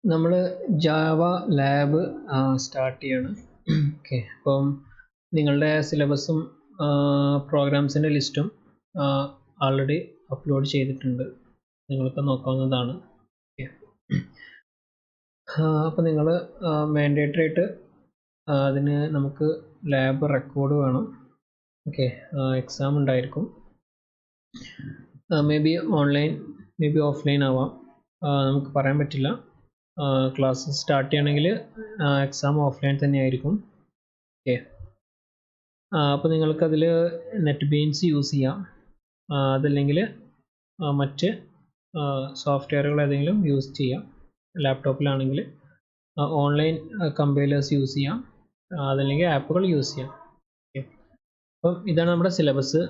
നമ്മൾ Java lab start ചെയ്യാണ്. Okay, അപ്പം നിങ്ങളുടെ സിലബസും പ്രോഗ്രാംസിൻ്റെ ലിസ്റ്റും ആൾറെഡി അപ്ലോഡ് ചെയ്തിട്ടുണ്ട്, നിങ്ങൾക്ക് നോക്കാവുന്നതാണ്. ഓക്കെ, അപ്പോൾ നിങ്ങൾ മാൻഡേറ്ററി ആയിട്ട് അതിന് നമുക്ക് ലാബ് റെക്കോർഡ് വേണം. ഓക്കെ, എക്സാം ഉണ്ടായിരിക്കും. May be online, may be offline ആവാം, നമുക്ക് പറയാൻ പറ്റില്ല. ക്ലാസ് സ്റ്റാർട്ട് ചെയ്യണമെങ്കിൽ എക്സാം ഓഫ്ലൈൻ തന്നെയായിരിക്കും. ഓക്കെ, അപ്പോൾ നിങ്ങൾക്കതിൽ നെറ്റ് ബീൻസ് യൂസ് ചെയ്യാം, അതല്ലെങ്കിൽ മറ്റ് സോഫ്റ്റ്വെയറുകൾ ഏതെങ്കിലും യൂസ് ചെയ്യാം. ലാപ്ടോപ്പിലാണെങ്കിൽ ഓൺലൈൻ കമ്പൈലേഴ്സ് യൂസ് ചെയ്യാം, അതല്ലെങ്കിൽ ആപ്പുകൾ യൂസ് ചെയ്യാം. ഓക്കെ, അപ്പം ഇതാണ് നമ്മുടെ സിലബസ്.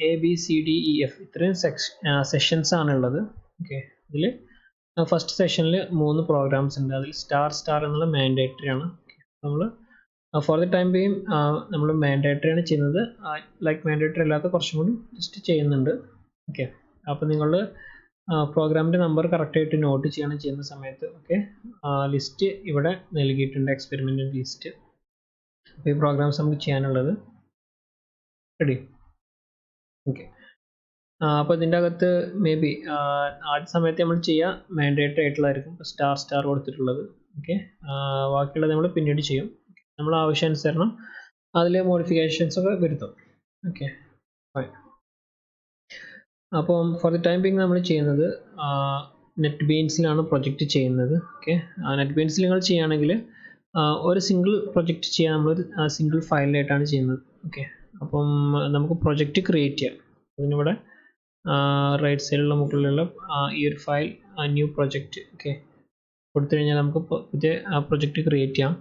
ABCDEF ഇത്രയും സെഷൻസ് ആണുള്ളത്. ഓക്കെ, ഇതിൽ ഫസ്റ്റ് സെഷനിൽ 3 പ്രോഗ്രാംസ് ഉണ്ട്. അതിൽ സ്റ്റാർ എന്നുള്ള മാൻഡേറ്ററി ആണ്. നമ്മൾ ഫോർ ദ ടൈം ബീയിങ് നമ്മൾ മാൻഡേറ്ററി ആണ് ചെയ്യുന്നത്. ലൈക്ക് മാൻഡേറ്ററി അല്ലാത്ത കുറച്ചും കൂടി ജസ്റ്റ് ചെയ്യുന്നുണ്ട്. ഓക്കെ, അപ്പോൾ നിങ്ങൾ പ്രോഗ്രാമിൻ്റെ നമ്പർ കറക്റ്റായിട്ട് നോട്ട് ചെയ്യുന്ന സമയത്ത് ഓക്കെ, ലിസ്റ്റ് ഇവിടെ നൽകിയിട്ടുണ്ട്, എക്സ്പെരിമെൻ്റ് ലിസ്റ്റ്. അപ്പോൾ ഈ പ്രോഗ്രാംസ് നമുക്ക് ചെയ്യാനുള്ളത് റെഡി. ഓക്കെ, അപ്പോൾ ഇതിൻ്റെ അകത്ത് മേ ബി ആദ്യ സമയത്ത് നമ്മൾ ചെയ്യുക മാൻഡേറ്ററി ആയിട്ടുള്ളതായിരിക്കും, സ്റ്റാർ കൊടുത്തിട്ടുള്ളത്. ഓക്കെ, ബാക്കിയുള്ളത് നമ്മൾ പിന്നീട് ചെയ്യും. നമ്മൾ ആവശ്യാനുസരണം അതിൽ മോഡിഫിക്കേഷൻസ് ഒക്കെ വരുത്തും. Okay, fine. അപ്പം ഫോർ ദി ടൈം ബീങ് നമ്മൾ ചെയ്യുന്നത് നെറ്റ് ബീൻസിലാണ് പ്രൊജക്റ്റ് ചെയ്യുന്നത്. ഓക്കെ, നെറ്റ് ബീൻസിൽ നിങ്ങൾ ചെയ്യുകയാണെങ്കിൽ ഒരു സിംഗിൾ പ്രൊജക്റ്റ് ചെയ്യാൻ നമ്മളൊരു സിംഗിൾ ഫയലിലായിട്ടാണ് ചെയ്യുന്നത്. ഓക്കെ, അപ്പം നമുക്ക് പ്രൊജക്റ്റ് ക്രിയേറ്റ് ചെയ്യാം. അതിനിവിടെ റൈറ്റ് സൈഡിലുള്ള മുകളിലുള്ള ഈ ഒരു ഫയൽ ന്യൂ പ്രൊജക്റ്റ് ഓക്കെ കൊടുത്തു കഴിഞ്ഞാൽ നമുക്ക് പുതിയ പ്രൊജക്റ്റ് ക്രിയേറ്റ് ചെയ്യാം.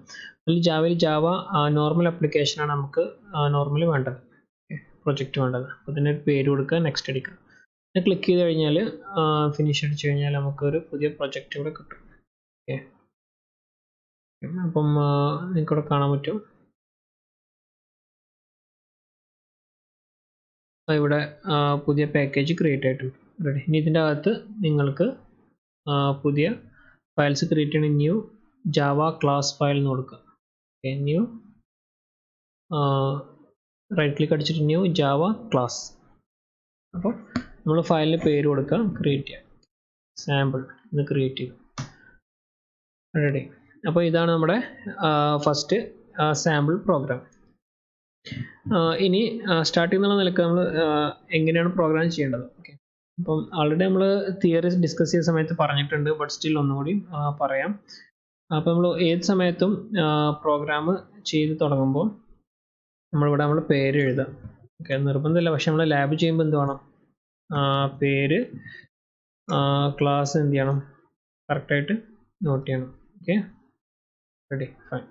അതിൽ ജാവ നോർമൽ ആപ്ലിക്കേഷനാണ് നമുക്ക് നോർമലി വേണ്ടത്, പ്രൊജക്റ്റ് വേണ്ടത്. അപ്പോൾ ഇതിനൊരു പേര് കൊടുക്കുക, നെക്സ്റ്റ് അടിക്കുക. ക്ലിക്ക് ചെയ്ത് കഴിഞ്ഞാൽ ഫിനിഷ് അടിച്ചു കഴിഞ്ഞാൽ നമുക്കൊരു പുതിയ പ്രൊജക്റ്റ് ഇവിടെ കിട്ടും. ഓക്കെ, അപ്പം നിങ്ങൾക്കിവിടെ കാണാൻ പറ്റും. ഇവിടെ പുതിയ പാക്കേജ് ക്രിയേറ്റ് ആയിട്ടുണ്ട്. റെഡി. ഇനി ഇതിൻ്റെ അകത്ത് നിങ്ങൾക്ക് പുതിയ ഫയൽസ് ക്രിയേറ്റ് ചെയ്യണം. ന്യൂ ജാവ ക്ലാസ് ഫയൽ എന്ന് കൊടുക്കുക. ഓക്കെ, ന്യൂ റൈറ്റ് ക്ലിക്ക് അടിച്ചിട്ട് ന്യൂ ജാവ ക്ലാസ്. അപ്പോൾ നമ്മൾ ഫയലിന് പേര് കൊടുക്കുക, ക്രിയേറ്റ് ചെയ്യാം. സാമ്പിൾ ഇത് ക്രിയേറ്റ് ചെയ്തു. റെഡി. അപ്പോൾ ഇതാണ് നമ്മുടെ ഫസ്റ്റ് സാമ്പിൾ പ്രോഗ്രാം. ഇനി സ്റ്റാർട്ടിംഗ് എന്നുള്ള നിലക്ക് നമ്മൾ എങ്ങനെയാണ് പ്രോഗ്രാം ചെയ്യേണ്ടത്. ഓക്കെ, അപ്പം ആൾറെഡി നമ്മൾ തിയറി ഡിസ്കസ് ചെയ്ത സമയത്ത് പറഞ്ഞിട്ടുണ്ട്, ബട്ട് സ്റ്റിൽ ഒന്നുകൂടി പറയാം. അപ്പോൾ നമ്മൾ ഏത് സമയത്തും പ്രോഗ്രാം ചെയ്ത് തുടങ്ങുമ്പോൾ നമ്മളിവിടെ നമ്മൾ പേര് എഴുതാം. ഓക്കെ, നിർബന്ധമില്ല, പക്ഷെ നമ്മൾ ലാബ് ചെയ്യുമ്പോൾ എന്ത് വേണം, പേര് ക്ലാസ് എന്ത് ചെയ്യണം, കറക്റ്റായിട്ട് നോട്ട് ചെയ്യണം. Okay, ready, fine.